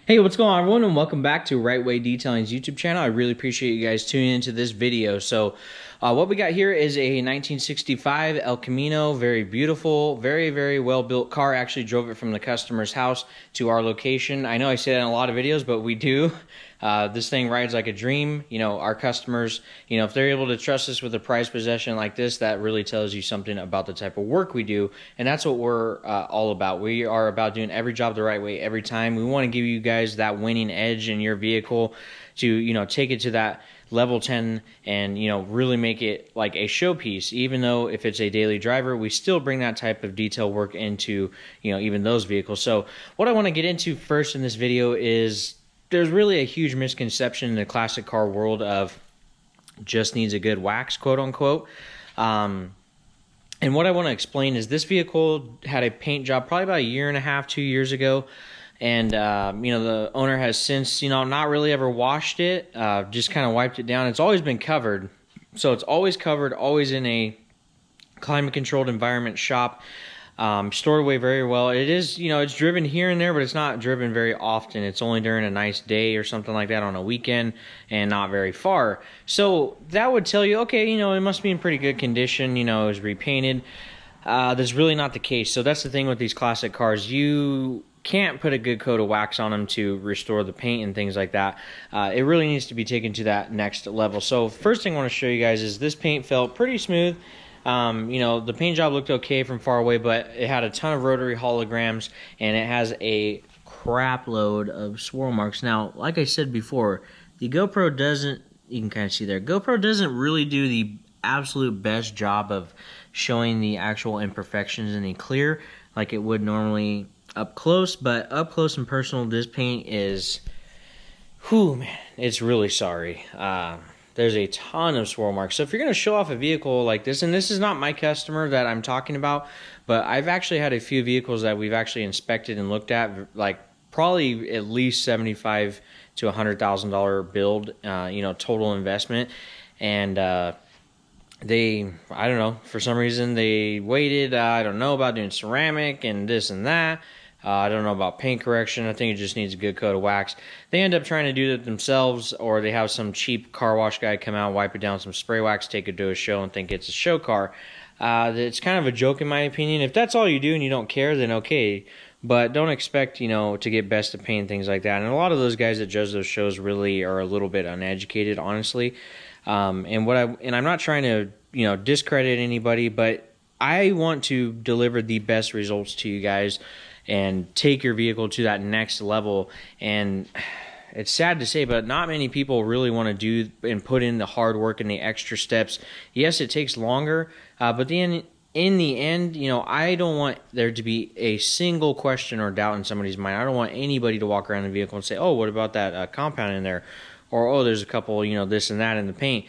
Hey, what's going on, everyone, and welcome back to Rite-Way Detailing's YouTube channel. I really appreciate you guys tuning into this video. So what we got here is a 1965 El Camino, very beautiful, very well built car. I actually drove it from the customer's house to our location. I know I say that in a lot of videos, but we do. This thing rides like a dream. You know, our customers, you know, if they're able to trust us with a prized possession like this, that really tells you something about the type of work we do. And that's what we're all about. We are about doing every job the right way every time. We want to give you guys that winning edge in your vehicle to, you know, take it to that level 10 and, you know, really make it like a showpiece. Even though if it's a daily driver, we still bring that type of detail work into, you know, even those vehicles. So what I want to get into first in this video is there's really a huge misconception in the classic car world of just needs a good wax, quote unquote. And what I want to explain is this vehicle had a paint job probably about a year and a half, 2 years ago. And, you know, the owner has since, you know, not really ever washed it, just kind of wiped it down. It's always been covered. So it's always covered, always in a climate controlled environment shop. Stored away very well. It is, you know, it's driven here and there, but it's not driven very often. It's only during a nice day or something like that on a weekend and not very far. So that would tell you, okay, you know, it must be in pretty good condition. You know, it was repainted. That's really not the case. So that's the thing with these classic cars. You can't put a good coat of wax on them to restore the paint and things like that. It really needs to be taken to that next level. So first thing I want to show you guys is this paint felt pretty smooth. You know, the paint job looked okay from far away, but it had a ton of rotary holograms, and it has a crap load of swirl marks. Now, like I said before, the GoPro doesn't, you can kind of see there, GoPro doesn't really do the absolute best job of showing the actual imperfections in the clear like it would normally up close, but up close and personal, this paint is, whew, man, it's really sorry. There's a ton of swirl marks. So if you're going to show off a vehicle like this, and this is not my customer that I'm talking about, but I've actually had a few vehicles that we've actually inspected and looked at, like probably at least $75,000 to $100,000 build, you know, total investment. And they, I don't know, for some reason they waited. I don't know about doing ceramic and this and that. I don't know about paint correction. I think it just needs a good coat of wax. They end up trying to do it themselves, or they have some cheap car wash guy come out, wipe it down some spray wax, take it to a show, and think it's a show car. It's kind of a joke in my opinion. If that's all you do and you don't care, then okay. But don't expect, you know, to get best of paint and things like that. And a lot of those guys that judge those shows really are a little bit uneducated, honestly. And I'm not trying to, you know, discredit anybody, but I want to deliver the best results to you guys and take your vehicle to that next level. And it's sad to say, but not many people really want to do and put in the hard work and the extra steps. Yes, it takes longer, but then in the end, you know, I don't want there to be a single question or doubt in somebody's mind. I don't want anybody to walk around the vehicle and say, oh, what about that compound in there? Or, oh, there's a couple, you know, this and that in the paint.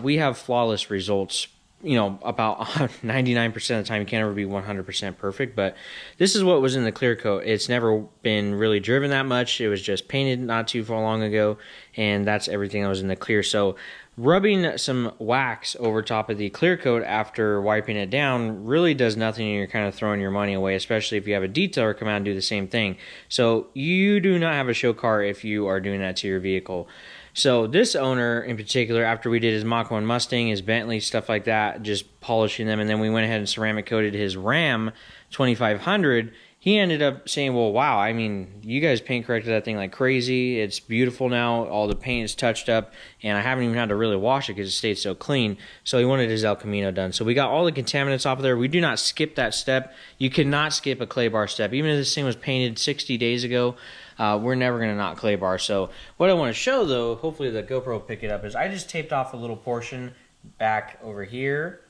We have flawless results. You know, about 99% of the time. You can't ever be 100% perfect, but this is what was in the clear coat. It's never been really driven that much. It was just painted not too far long ago, and that's everything that was in the clear. So rubbing some wax over top of the clear coat after wiping it down really does nothing, and you're kind of throwing your money away, especially if you have a detailer come out and do the same thing. So you do not have a show car if you are doing that to your vehicle. So this owner in particular, after we did his Mach 1 Mustang, his Bentley, stuff like that, just polishing them, and then we went ahead and ceramic coated his Ram 2500, he ended up saying, well, wow, I mean, you guys paint corrected that thing like crazy. It's beautiful now. All the paint is touched up, and I haven't even had to really wash it because it stayed so clean. So he wanted his El Camino done. So we got all the contaminants off of there. We do not skip that step. You cannot skip a clay bar step. Even if this thing was painted 60 days ago, we're never going to not clay bar. So what I want to show, though, hopefully the GoPro will pick it up, is I just taped off a little portion back over here.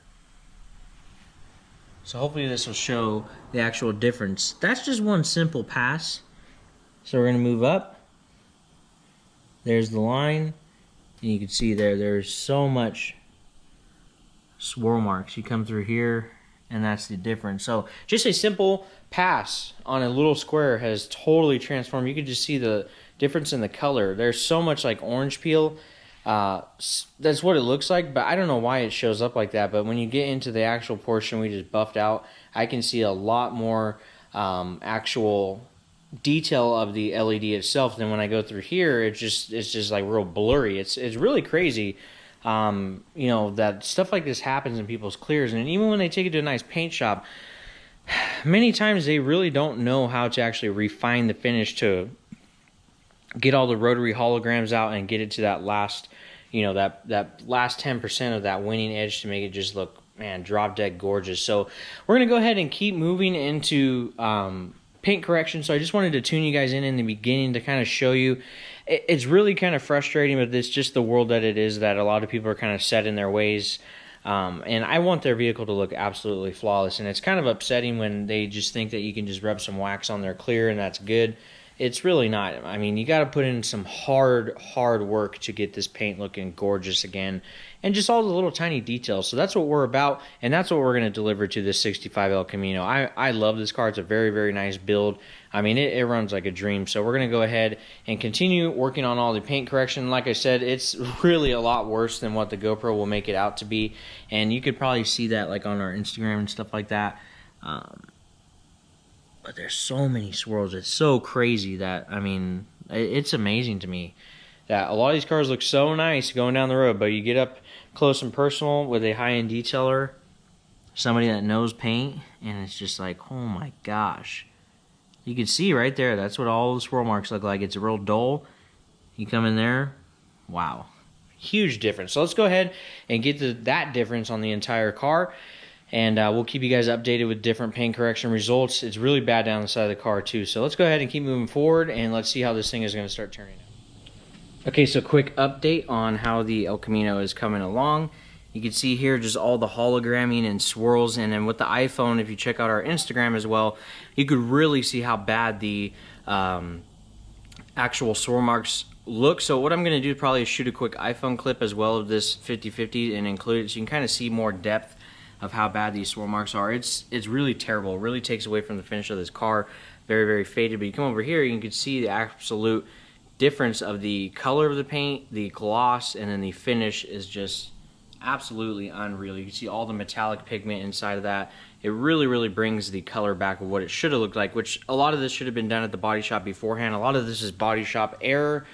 So hopefully this will show the actual difference. That's just one simple pass. So we're going to move up. There's the line. And you can see there's so much swirl marks. You come through here, and that's the difference. So just a simple pass on a little square has totally transformed. You can just see the difference in the color. There's so much like orange peel. That's what it looks like, but I don't know why it shows up like that. But when you get into the actual portion we just buffed out, I can see a lot more actual detail of the LED itself. Then when I go through here, it's just like real blurry. It's really crazy. You know, that stuff like this happens in people's clears, and even when they take it to a nice paint shop, many times they really don't know how to actually refine the finish to get all the rotary holograms out and get it to that last, you know, that last 10% of that winning edge to make it just look, man, drop dead gorgeous. So we're gonna go ahead and keep moving into paint correction. So I just wanted to tune you guys in the beginning to kind of show you. It's really kind of frustrating, but it's just the world that it is, that a lot of people are kind of set in their ways. And I want their vehicle to look absolutely flawless. And it's kind of upsetting when they just think that you can just rub some wax on their clear and that's good. It's really not. I mean, you got to put in some hard work to get this paint looking gorgeous again, and just all the little tiny details. So that's what we're about, and that's what we're going to deliver to this 65 El Camino. I love this car. It's a very nice build. I mean, it runs like a dream. So we're going to go ahead and continue working on all the paint correction. Like I said, it's really a lot worse than what the GoPro will make it out to be, and you could probably see that like on our Instagram and stuff like that. But there's so many swirls. It's so crazy that, I mean, it's amazing to me that a lot of these cars look so nice going down the road, but you get up close and personal with a high-end detailer, somebody that knows paint, and it's just like, oh my gosh. You can see right there, that's what all the swirl marks look like. It's real dull. You come in there, wow. Huge difference. So let's go ahead and get to that difference on the entire car. And we'll keep you guys updated with different paint correction results. It's really bad down the side of the car too. So let's go ahead and keep moving forward, and let's see how this thing is going to start turning out. Okay, so quick update on how the El Camino is coming along. You can see here just all the hologramming and swirls, and then with the iPhone, if you check out our Instagram as well, you could really see how bad the actual swirl marks look. So what I'm going to do probably is shoot a quick iPhone clip as well of this 50/50 and include it so you can kind of see more depth of how bad these swirl marks are. It's really terrible. It really takes away from the finish of this car. Very faded. But you come over here, you can see the absolute difference of the color of the paint, the gloss, and then the finish is just absolutely unreal. You can see all the metallic pigment inside of that. It really brings the color back of what it should have looked like, which a lot of this should have been done at the body shop beforehand. A lot of this is body shop error.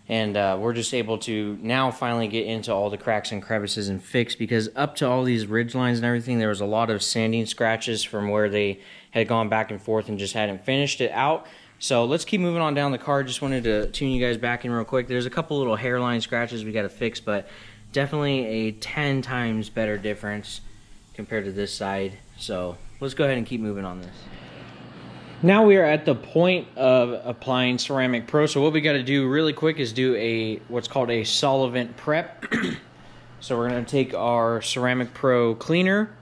And we're just able to now finally get into all the cracks and crevices and fix, because up to all these ridge lines and everything, there was a lot of sanding scratches from where they had gone back and forth and just hadn't finished it out. So let's keep moving on down the car. Just wanted to tune you guys back in real quick. There's a couple little hairline scratches we got to fix, but definitely a 10 times better difference compared to this side. So let's go ahead and keep moving on this. Now we are at the point of applying Ceramic Pro. So what we got to do really quick is do a what's called a solvent prep. So we're going to take our Ceramic Pro cleaner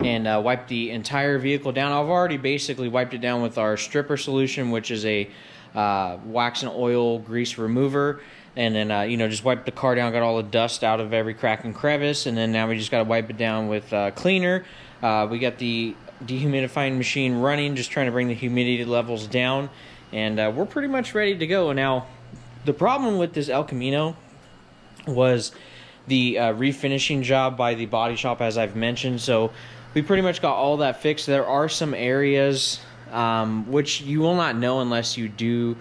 and wipe the entire vehicle down. I've already basically wiped it down with our stripper solution, which is a wax and oil grease remover. And then, you know, just wipe the car down, got all the dust out of every crack and crevice. And then now we just got to wipe it down with cleaner. We got the dehumidifying machine running, just trying to bring the humidity levels down, and we're pretty much ready to go. Now the problem with this El Camino was the refinishing job by the body shop, as I've mentioned. So we pretty much got all that fixed. There are some areas which you will not know unless you do,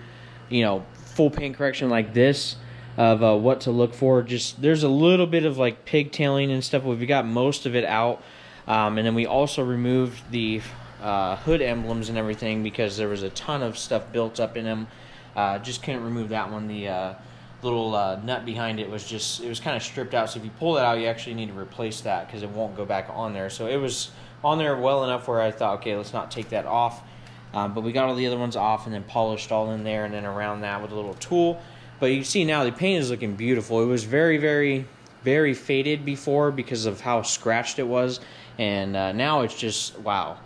you know, full paint correction like this, of what to look for. Just there's a little bit of like pigtailing and stuff. We've got most of it out. And then we also removed the hood emblems and everything because there was a ton of stuff built up in them. Just couldn't remove that one. The little nut behind it was kind of stripped out. So if you pull that out, you actually need to replace that because it won't go back on there. So it was on there well enough where I thought, okay, let's not take that off. But we got all the other ones off and then polished all in there and then around that with a little tool. But you can see now the paint is looking beautiful. It was very faded before because of how scratched it was. And now it's just, wow.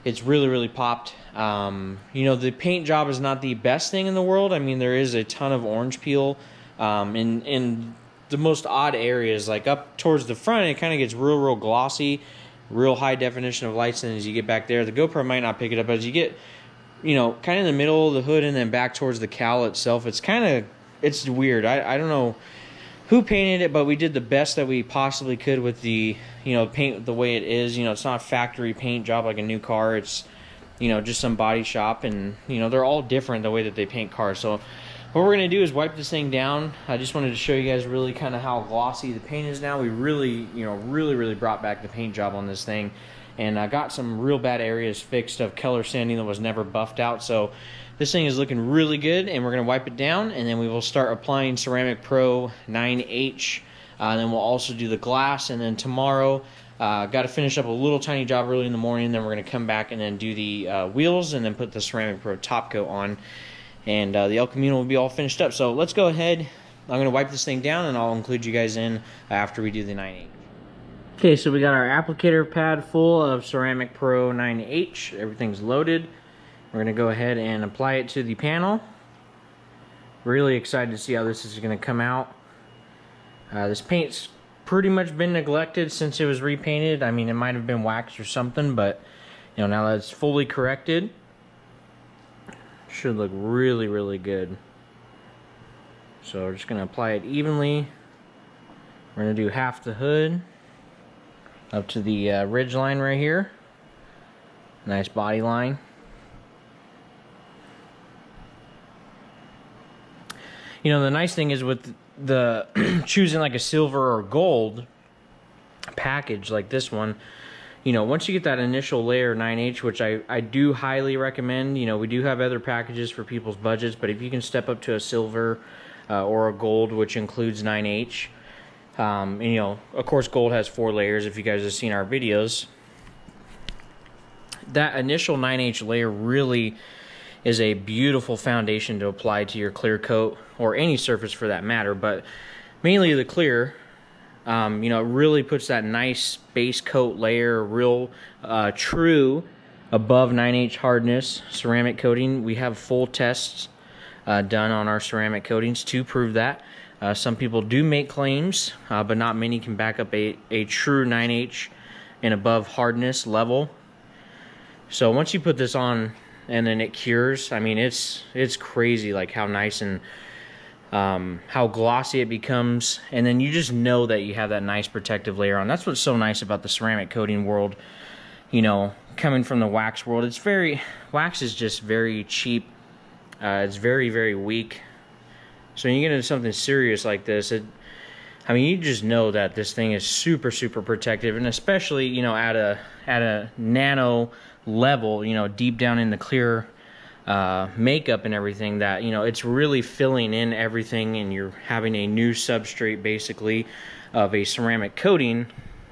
It's really popped. You know, the paint job is not the best thing in the world. I mean, there is a ton of orange peel in the most odd areas. Like up towards the front, it kind of gets real glossy, real high definition of lights. And as you get back there, the GoPro might not pick it up. As you get, you know, kind of in the middle of the hood and then back towards the cowl itself, it's weird. I don't know who painted it, but we did the best that we possibly could with the, you know, paint the way it is. You know, it's not a factory paint job like a new car. It's, you know, just some body shop, and you know, they're all different the way that they paint cars. So what we're gonna do is wipe this thing down. I just wanted to show you guys really kind of how glossy the paint is now. We really, you know, really brought back the paint job on this thing, and I got some real bad areas fixed of color sanding that was never buffed out. So this thing is looking really good, and we're gonna wipe it down, and then we will start applying Ceramic Pro 9H. And then we'll also do the glass, and then tomorrow, got to finish up a little tiny job early in the morning. Then we're gonna come back and then do the wheels, and then put the Ceramic Pro top coat on. And the El Camino will be all finished up. So let's go ahead. I'm going to wipe this thing down, and I'll include you guys in after we do the 9H. Okay, so we got our applicator pad full of Ceramic Pro 9H. Everything's loaded. We're going to go ahead and apply it to the panel. Really excited to see how this is going to come out. This paint's pretty much been neglected since it was repainted. I mean, it might have been waxed or something, but you know, now that it's fully corrected, should look really good. So we're just going to apply it evenly. We're going to do half the hood up to the ridge line right here. Nice body line. You know, the nice thing is with the choosing like a silver or gold package like this one, you know, once you get that initial layer 9H, which I do highly recommend, you know, we do have other packages for people's budgets, but if you can step up to a silver or a gold, which includes 9H, and, you know, of course, gold has 4 layers if you guys have seen our videos. That initial 9H layer really is a beautiful foundation to apply to your clear coat, or any surface for that matter, but mainly the clear. You know, it really puts that nice base coat layer, real true above 9H hardness ceramic coating. We have full tests done on our ceramic coatings to prove that. Some people do make claims, but not many can back up a true 9H and above hardness level. So once you put this on and then it cures, I mean, it's crazy like how nice and how glossy it becomes, and then you just know that you have that nice protective layer on. That's what's so nice about the ceramic coating world. You know, coming from the wax world, wax is just very cheap. It's very weak. So when you get into something serious like this, I mean, you just know that this thing is super protective, and especially, you know, at a nano level, you know, deep down in the clear makeup and everything, that, you know, it's really filling in everything, and you're having a new substrate basically of a ceramic coating.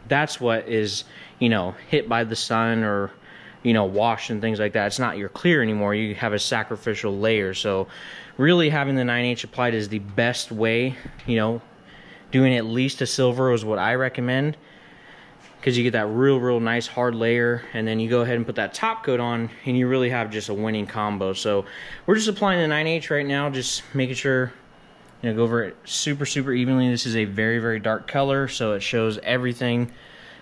That's what is, you know, hit by the sun or, you know, washed and things like that. It's not your clear anymore. You have a sacrificial layer. So really having the 9H applied is the best way. You know, doing at least a silver is what I recommend, because you get that real nice hard layer, and then you go ahead and put that top coat on, and you really have just a winning combo. So we're just applying the 9H right now, just making sure, you know, go over it super evenly. This is a very dark color, so it shows everything,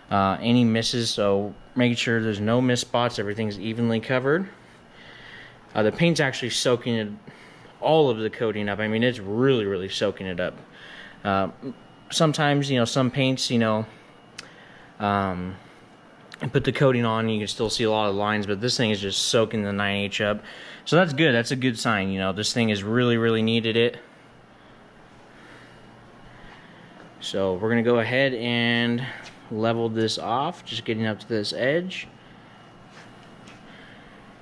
any misses, so making sure there's no miss spots, everything's evenly covered. The paint's actually soaking it, all of the coating up. I mean, it's really soaking it up. Sometimes, you know, some paints, you know, put the coating on, you can still see a lot of lines, but this thing is just soaking the 9H up. So that's good. That's a good sign. You know, this thing has really needed it. So we're gonna go ahead and level this off, just getting up to this edge.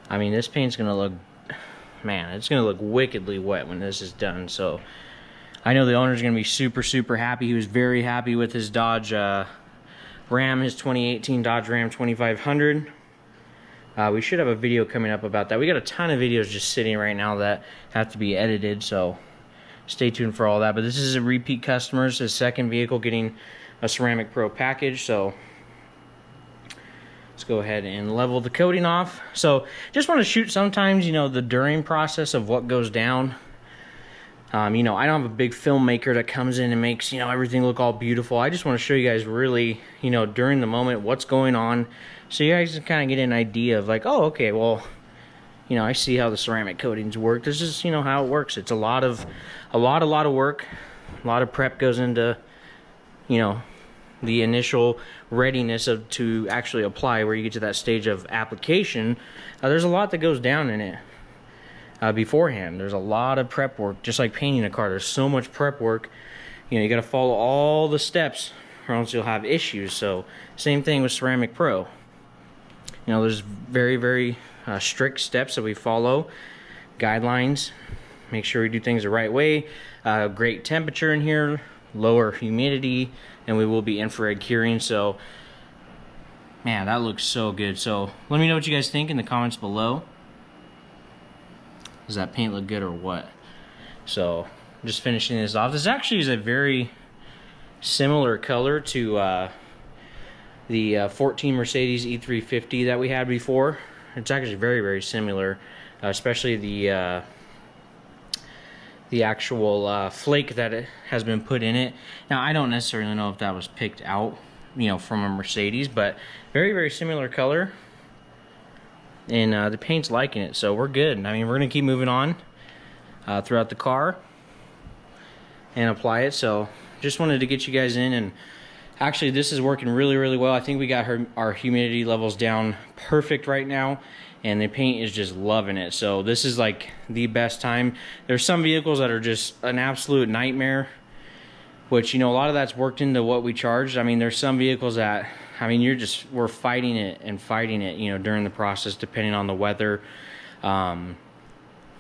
I mean, this paint's gonna look, man, it's gonna look wickedly wet when this is done. So I know the owner's gonna be super happy. He was very happy with his Dodge Ram, his 2018 Dodge Ram 2500. We should have a video coming up about that. We got a ton of videos just sitting right now that have to be edited, so stay tuned for all that. But this is a repeat customer, his second vehicle getting a Ceramic Pro package. So let's go ahead and level the coating off. So just want to shoot sometimes, you know, the during process of what goes down. You know, I don't have a big filmmaker that comes in and makes, you know, everything look all beautiful. I just want to show you guys really, you know, during the moment what's going on, so you guys can kind of get an idea of like, oh, okay, well, you know, I see how the ceramic coatings work. This is, you know, how it works. It's a lot of work. A lot of prep goes into, you know, the initial readiness to actually apply, where you get to that stage of application, there's a lot that goes down in it beforehand. There's a lot of prep work, just like painting a car. There's so much prep work. You know, you got to follow all the steps or else you'll have issues. So same thing with Ceramic Pro. You know, there's very, very strict steps that we follow, guidelines. Make sure we do things the right way. Great temperature in here, lower humidity, and we will be infrared curing. So man, that looks so good. So let me know what you guys think in the comments below. Does that paint look good or what? So just finishing this off. This actually is a very similar color to the 14 Mercedes E350 that we had before. It's actually very, very similar, especially the actual flake that it has been put in it. Now, I don't necessarily know if that was picked out, you know, from a Mercedes, but very, very similar color. And the paint's liking it, so we're good. I mean, we're gonna keep moving on throughout the car and apply it. So just wanted to get you guys in, and actually this is working really, really well. I think we got our humidity levels down perfect right now, and the paint is just loving it. So this is like the best time. There's some vehicles that are just an absolute nightmare, which, you know, a lot of that's worked into what we charged. I mean, there's some vehicles that, I mean, we're fighting it and fighting it, you know, during the process, depending on the weather.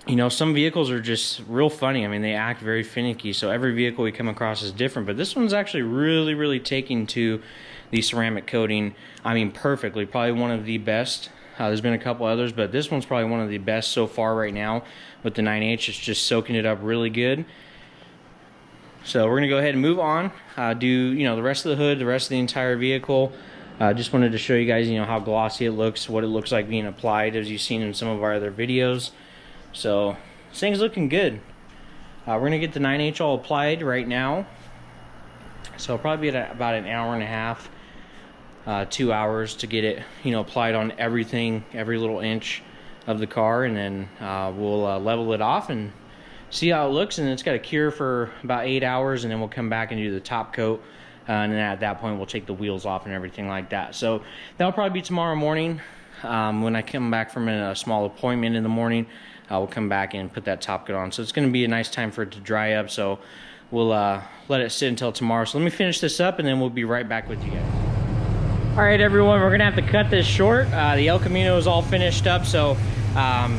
You know, some vehicles are just real funny. I mean, they act very finicky. So every vehicle we come across is different, but this one's actually really, really taking to the ceramic coating, I mean, perfectly. Probably one of the best. There's been a couple others, but this one's probably one of the best so far right now with the 9H. It's just soaking it up really good. So we're gonna go ahead and move on, do, you know, the rest of the hood, the rest of the entire vehicle. Just wanted to show you guys, you know, how glossy it looks, what it looks like being applied, as you've seen in some of our other videos. So this thing's looking good. We're gonna get the 9H all applied right now. So it'll probably be at about an hour and a half, 2 hours to get it, you know, applied on everything, every little inch of the car, and then we'll level it off and see how it looks. And it's got to cure for about 8 hours, and then we'll come back and do the top coat, and then at that point we'll take the wheels off and everything like that. So that'll probably be tomorrow morning. When I come back from a small appointment in the morning, we'll come back and put that top coat on. So it's going to be a nice time for it to dry up, so we'll let it sit until tomorrow. So let me finish this up, and then we'll be right back with you guys. All right, everyone, we're gonna have to cut this short. The El Camino is all finished up, so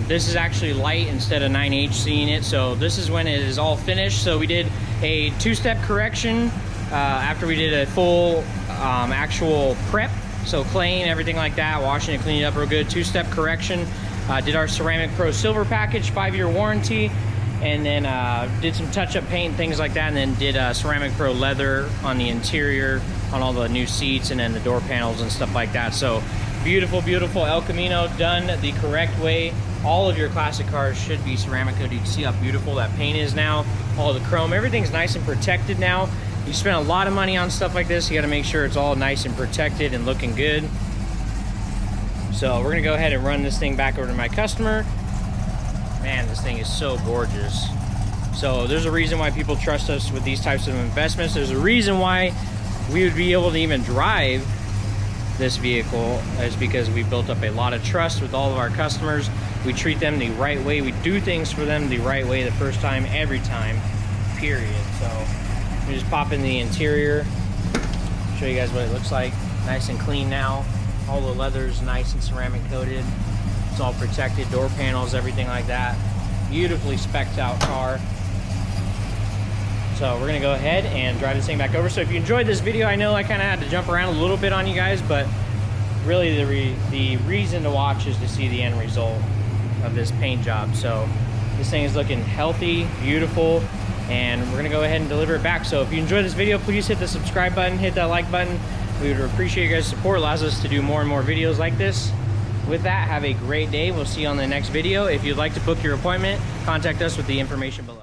this is actually light instead of 9H-ing it. So this is when it is all finished. So we did a two-step correction after we did a full actual prep. So claying, everything like that, washing it, cleaning it up real good. Two-step correction. Did our Ceramic Pro Silver package, 5-year warranty, and then did some touch-up paint, things like that, and then did Ceramic Pro leather on the interior, on all the new seats, and then the door panels and stuff like that. So beautiful, beautiful El Camino, done the correct way. All of your classic cars should be ceramic coated. You can see how beautiful that paint is now. All the chrome, everything's nice and protected now. You spend a lot of money on stuff like this, you gotta make sure it's all nice and protected and looking good. So we're gonna go ahead and run this thing back over to my customer. Man, this thing is so gorgeous. So there's a reason why people trust us with these types of investments. There's a reason why we would be able to even drive this vehicle, is because we built up a lot of trust with all of our customers. We treat them the right way. We do things for them the right way the first time, every time, period. So we just pop in the interior, show you guys what it looks like. Nice and clean now. All the leather's nice and ceramic coated. It's all protected, door panels, everything like that. Beautifully specced out car. So we're gonna go ahead and drive this thing back over. So if you enjoyed this video, I know I kind of had to jump around a little bit on you guys, but really the reason to watch is to see the end result of this paint job. So this thing is looking healthy, beautiful, and we're gonna go ahead and deliver it back. So if you enjoyed this video, please hit the subscribe button, hit that like button. We would appreciate your guys' support. It allows us to do more and more videos like this. With that, have a great day. We'll see you on the next video. If you'd like to book your appointment, contact us with the information below.